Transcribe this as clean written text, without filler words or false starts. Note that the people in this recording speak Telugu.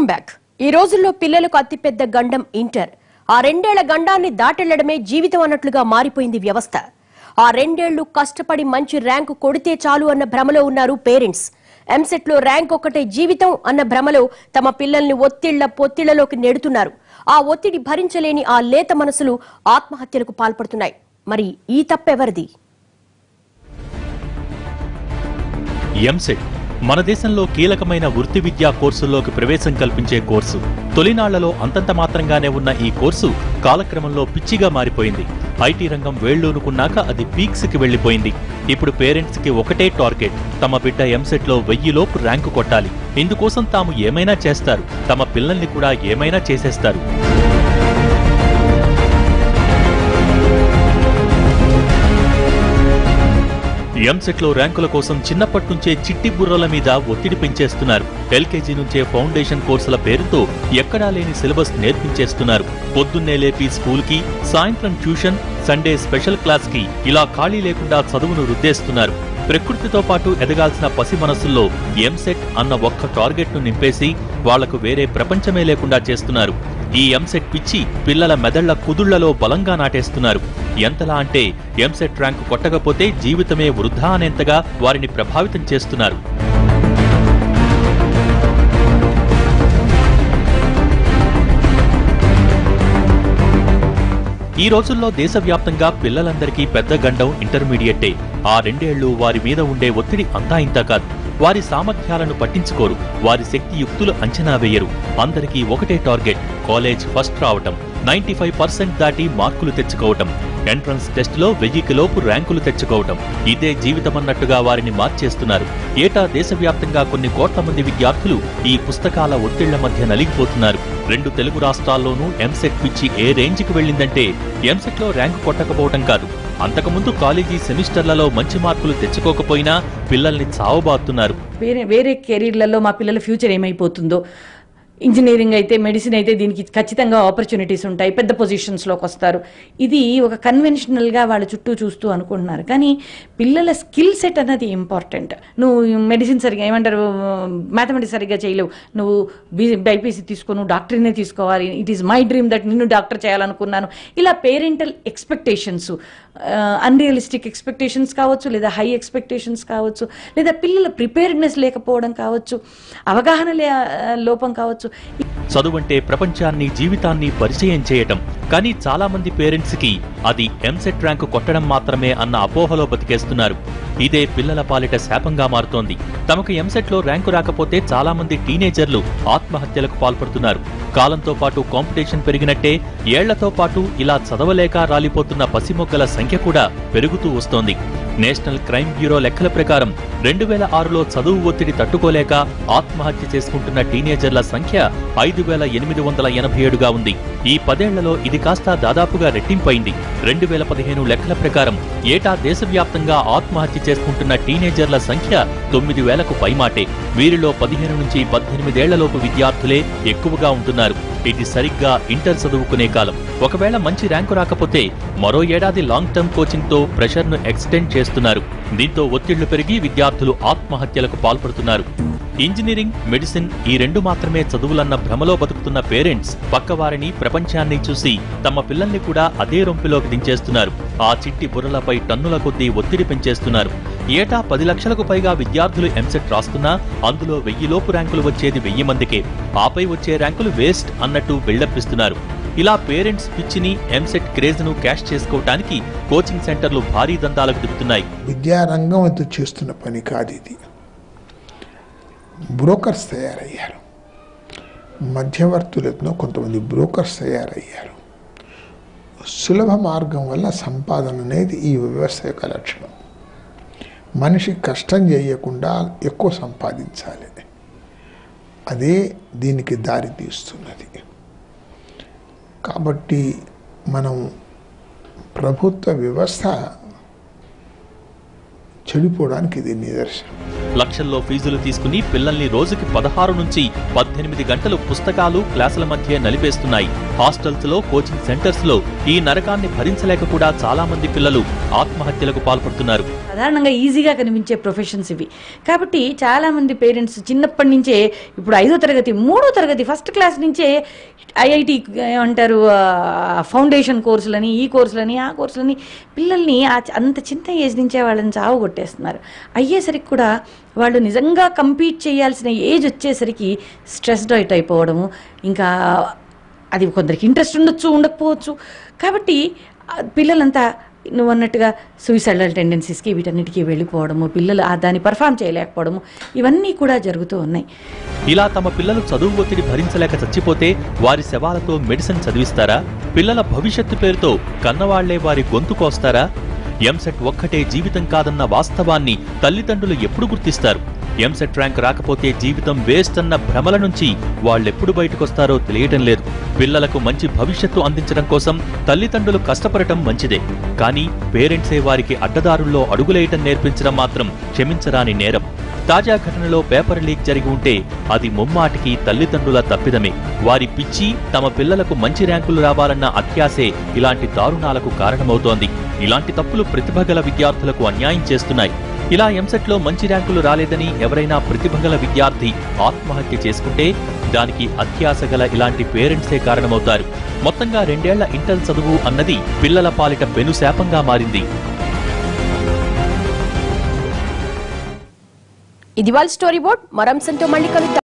Welcome back. ఈ రోజుల్లో పిల్లలకు అతిపెద్ద గండం ఇంటర్. ఆ రెండేళ్ల గండాన్ని దాటెళ్లడమే జీవితం అన్నట్లుగా మారిపోయింది వ్యవస్థ. ఆ రెండేళ్లు కష్టపడి మంచి ర్యాంకు కొడితే చాలు అన్న భ్రమలో ఉన్నారు పేరెంట్స్. ఎంసెట్ లో ర్యాంక్ ఒక్కటే జీవితం అన్న భ్రమలో తమ పిల్లల్ని పొత్తిళ్లలోకి నెడుతున్నారు. ఆ ఒత్తిడి భరించలేని ఆ లేత మనసులు ఆత్మహత్యలకు పాల్పడుతున్నాయి. మరి ఈ తప్పెవరిది? ఎంసెట్ మన దేశంలో కీలకమైన వృత్తి విద్యా కోర్సుల్లోకి ప్రవేశం కల్పించే కోర్సు. తొలినాళ్లలో అంతంత మాత్రంగానే ఉన్న ఈ కోర్సు కాలక్రమంలో పిచ్చిగా మారిపోయింది. ఐటీ రంగం వేళ్లూనుకున్నాక అది పీక్స్ కి వెళ్లిపోయింది. ఇప్పుడు పేరెంట్స్ కి ఒకటే టార్గెట్, తమ బిడ్డ ఎంసెట్ లో 1000 లోపు ర్యాంకు కొట్టాలి. ఇందుకోసం తాము ఏమైనా చేస్తారు, తమ పిల్లల్ని కూడా ఏమైనా చేసేస్తారు. ఎంసెట్ లో ర్యాంకుల కోసం చిన్నప్పటి నుంచే చిట్టి బుర్రల మీద ఒత్తిడి పెంచేస్తున్నారు. ఎల్కేజీ నుంచే ఫౌండేషన్ కోర్సుల పేరుతో ఎక్కడా లేని సిలబస్ నేర్పించేస్తున్నారు. పొద్దున్నే లేపి స్కూల్ కి, సాయంత్రం ట్యూషన్, సండే స్పెషల్ క్లాస్ కి ఇలా ఖాళీ లేకుండా చదువును రుద్దేస్తున్నారు. ప్రకృతితో పాటు ఎదగాల్సిన పసి మనసుల్లో ఎంసెట్ అన్న ఒక్క టార్గెట్ ను నింపేసి వాళ్లకు వేరే ప్రపంచమే లేకుండా చేస్తున్నారు. ఈ ఎంసెట్ పిచ్చి పిల్లల మెదళ్ల కుదుళ్లలో బలంగా నాటేస్తున్నారు. ఎంతలా అంటే ఎంసెట్ ర్యాంకు కొట్టకపోతే జీవితమే వృధా అనేంతగా వారిని ప్రభావితం చేస్తున్నారు. ఈ రోజుల్లో దేశవ్యాప్తంగా పిల్లలందరికీ పెద్ద గండం ఇంటర్మీడియట్టే. ఆ రెండేళ్లు వారి మీద ఉండే ఒత్తిడి అంతా ఇంతా కాదు. వారి సామర్థ్యాలను పట్టించుకోరు, వారి శక్తియుక్తులు అంచనా వేయరు. అందరికీ ఒకటే టార్గెట్, కాలేజ్ ఫస్ట్ రావటం, 95% దాటి మార్కులు తెచ్చుకోవటం, ఎంట్రన్స్ టెస్ట్ లో 1000కి లోపు ర్యాంకులు తెచ్చుకోవటం. ఇదే జీవితమన్నట్టుగా వారిని మార్చేస్తున్నారు. ఏటా దేశవ్యాప్తంగా కొన్ని కోట్ల మంది విద్యార్థులు ఈ పుస్తకాల ఒత్తిళ్ల మధ్య నలిగిపోతున్నారు. 2 తెలుగు రాష్ట్రాల్లోనూ ఎంసెట్ పిచ్చి ఏ రేంజ్కి వెళ్ళిందంటే ఎంసెట్ లో ర్యాంకు కొట్టకపోవటం కాదు, అంతకుముందు కాలేజీ సెమిస్టర్లలో మంచి మార్కులు తెచ్చుకోకపోయినా పిల్లల్ని చావబాతున్నారు. వేరే కెరీర్లలో మా పిల్లల ఫ్యూచర్ ఏమైపోతుందో, ఇంజనీరింగ్ అయితే, మెడిసిన్ అయితే దీనికి ఖచ్చితంగా ఆపర్చునిటీస్ ఉంటాయి, పెద్ద పొజిషన్స్లోకి వస్తారు. ఇది ఒక కన్వెన్షనల్గా వాళ్ళ చుట్టూ చూస్తూ అనుకుంటున్నారు. కానీ పిల్లల స్కిల్ సెట్ అన్నది ఇంపార్టెంట్. నువ్వు మెడిసిన్ సరిగా ఏమంటారు, మ్యాథమెటిక్స్ సరిగ్గా చేయలేవు, నువ్వు బైపీసీ తీసుకో, నువ్వు డాక్టర్నే తీసుకోవాలి, it is my dream that నిన్ను డాక్టర్ చేయాలనుకున్నాను. ఇలా పేరెంటల్ ఎక్స్పెక్టేషన్స్, అన్రియలిస్టిక్ ఎక్స్పెక్టేషన్స్ కావచ్చు, లేదా హై ఎక్స్పెక్టేషన్స్ కావచ్చు, లేదా పిల్లల ప్రిపేర్డ్నెస్ లేకపోవడం కావచ్చు, అవగాహన లోపం కావచ్చు. చదువంటే ప్రపంచాన్ని, జీవితాన్ని పరిచయం చేయటం. కానీ చాలా మంది పేరెంట్స్ కి అది ఎంసెట్ ర్యాంకు కొట్టడం మాత్రమే అన్న అపోహలో బతికేస్తున్నారు. ఇదే పిల్లల పాలిట శాపంగా మారుతోంది. తమకు ఎంసెట్ లో ర్యాంకు రాకపోతే చాలా మంది టీనేజర్లు ఆత్మహత్యలకు పాల్పడుతున్నారు. కాలంతో పాటు కాంపిటీషన్ పెరిగినట్టే ఏళ్లతో పాటు ఇలా చదవలేక రాలిపోతున్న పసిమొగ్గల సంఖ్య కూడా పెరుగుతూ వస్తోంది. నేషనల్ క్రైమ్ బ్యూరో లెక్కల ప్రకారం 2006లో చదువు ఒత్తిడి తట్టుకోలేక ఆత్మహత్య చేసుకుంటున్న టీనేజర్ల సంఖ్య 5887గా ఉంది. ఈ 10 ఏళ్లలో ఇది కాస్త దాదాపుగా రెట్టింపైంది. 2015 లెక్కల ప్రకారం ఏటా దేశవ్యాప్తంగా ఆత్మహత్య చేసుకుంటున్న టీనేజర్ల సంఖ్య 9000కు పైమాటే. వీరిలో 15 నుంచి 18 ఏళ్లలోపు విద్యార్థులే ఎక్కువగా ఉంటున్నారు. ఇది సరిగ్గా ఇంటర్ చదువుకునే కాలం. ఒకవేళ మంచి ర్యాంకు రాకపోతే మరో ఏడాది లాంగ్ టర్మ్ కోచింగ్ తో ప్రెషర్ ను ఎక్స్టెండ్ చేస్తున్నారు. దీంతో ఒత్తిళ్లు పెరిగి విద్యార్థులు ఆత్మహత్యలకు పాల్పడుతున్నారు. ఇంజనీరింగ్, మెడిసిన్ ఈ 2 మాత్రమే చదువులన్న భ్రమలో బతుకుతున్న పేరెంట్స్ పక్కవారిని, ప్రపంచాన్ని చూసి తమ పిల్లల్ని కూడా అదే రొంపిలోకి దించేస్తున్నారు. ఆ చిట్టి బుర్రలపై టన్నుల కొద్దీ ఒత్తిడి పెంచేస్తున్నారు. ఏటా 10 లక్షలకు పైగా విద్యార్థులు ఎంసెట్ రాస్తున్నా అందులో 1000 లోపు ర్యాంకులు వచ్చేది 1000 మందికే. ఆపై వచ్చే ర్యాంకులు వేస్ట్ అన్నట్టు బిల్డప్పిస్తున్నారు. ఇలా పేరెంట్స్ పిచ్చిని, ఎంసెట్ క్రేజ్ ను క్యాష్ చేసుకోవటానికి కోచింగ్ సెంటర్లు భారీ దందాలకు దిగుతున్నాయి. విద్యారంగం అంతా చేస్తున్న పని కాదు ఇది. బ్రోకర్స్ తయారయ్యారు, మధ్యవర్తులతో కొంతమంది బ్రోకర్స్ తయారయ్యారు. సులభ మార్గం వల్ల సంపాదన అనేది ఈ వ్యవస్థ యొక్క లక్షణం. మనిషి కష్టం చేయకుండా ఎక్కువ సంపాదించాలి, అదే దీనికి దారి తీస్తున్నది. కాబట్టి మనం ప్రభుత్వ వ్యవస్థ చెడిపోవడానికి ఇది నిదర్శనం. లక్షల్లో ఫీజులు తీసుకుని పిల్లల్ని రోజుకి 16 నుంచి 18 గంటలు పుస్తకాలు క్లాసుల మధ్య నలిపేస్తున్నాయి. హాస్టల్స్ లో, కోచింగ్ సెంటర్స్ లో ఈ నరకాన్ని భరించలేక కూడా చాలా మంది పిల్లలు ఆత్మహత్యలకు పాల్పడుతున్నారు. సాధారణంగా ఈజీగా కనిపించే ప్రొఫెషన్స్ ఇవి. కాబట్టి చాలామంది పేరెంట్స్ చిన్నప్పటి నుంచే ఇప్పుడు 5వ తరగతి 3వ తరగతి ఫస్ట్ క్లాస్ నుంచే ఐఐటి ఏమంటారు ఫౌండేషన్ కోర్సులని, ఈ కోర్సులని, ఆ కోర్సులని పిల్లల్ని అంత చిన్న ఏజ్ నుంచే వాళ్ళని చావు కొట్టేస్తున్నారు. అయ్యేసరికి కూడా వాళ్ళు నిజంగా కంపీట్ చేయాల్సిన ఏజ్ వచ్చేసరికి స్ట్రెస్డ్ అవుట్ అయిపోవడము, ఇంకా అది కొందరికి ఇంట్రెస్ట్ ఉండొచ్చు, ఉండకపోవచ్చు. కాబట్టి పిల్లలంతా నువ్వు అన్నట్టుగా సూయిసైడల్ టెండెన్సీస్కి వీటన్నిటికీ వెళ్ళిపోవడము, పిల్లలు దాన్ని పర్ఫామ్ చేయలేకపోవడము, ఇవన్నీ కూడా జరుగుతూ ఉన్నాయి. ఇలా తమ పిల్లలు చదువు ఒత్తిడి భరించలేక చచ్చిపోతే వారి శవాలతో మెడిసిన్ చదివిస్తారా? పిల్లల భవిష్యత్తు పేరుతో కన్నవాళ్లే వారి గొంతు కోస్తారా? ఎంసెట్ ఒక్కటే జీవితం కాదన్న వాస్తవాన్ని తల్లిదండ్రులు ఎప్పుడు గుర్తిస్తారు? ఎంసెట్ ర్యాంక్ రాకపోతే జీవితం వేస్ట్ అన్న భ్రమల నుంచి వాళ్ళెప్పుడు బయటకొస్తారో తెలియటం లేదు. పిల్లలకు మంచి భవిష్యత్తు అందించడం కోసం తల్లిదండ్రులు కష్టపడటం మంచిదే, కానీ పేరెంట్సే వారికి అడ్డదారుల్లో అడుగులేయటం నేర్పించడం మాత్రం క్షమించరాని నేరం. తాజా ఘటనలో పేపర్ లీక్ జరిగి ఉంటే అది ముమ్మాటికి తల్లిదండ్రుల తప్పిదమే. వారి పిచ్చి తమ పిల్లలకు మంచి ర్యాంకులు రావాలన్న అత్యాశే ఇలాంటి దారుణాలకు కారణమవుతోంది. ఇలాంటి తప్పులు ప్రతిభగల విద్యార్థులకు అన్యాయం చేస్తున్నాయి. ఇలా ఎంసెట్లో మంచి ర్యాంకులు రాలేదని ఎవరైనా ప్రతిభగల విద్యార్థి ఆత్మహత్య చేసుకుంటే దానికి అత్యాశ గల ఇలాంటి పేరెంట్సే కారణమవుతారు. మొత్తంగా 2 ఏళ్ల ఇంటర్ చదువు అన్నది పిల్లల పాలిట పెనుశాపంగా మారింది. ఇది వాళ్ళ స్టోరీ బోర్డ్. మరో అంశంతో మళ్ళీ కలుద్దాం.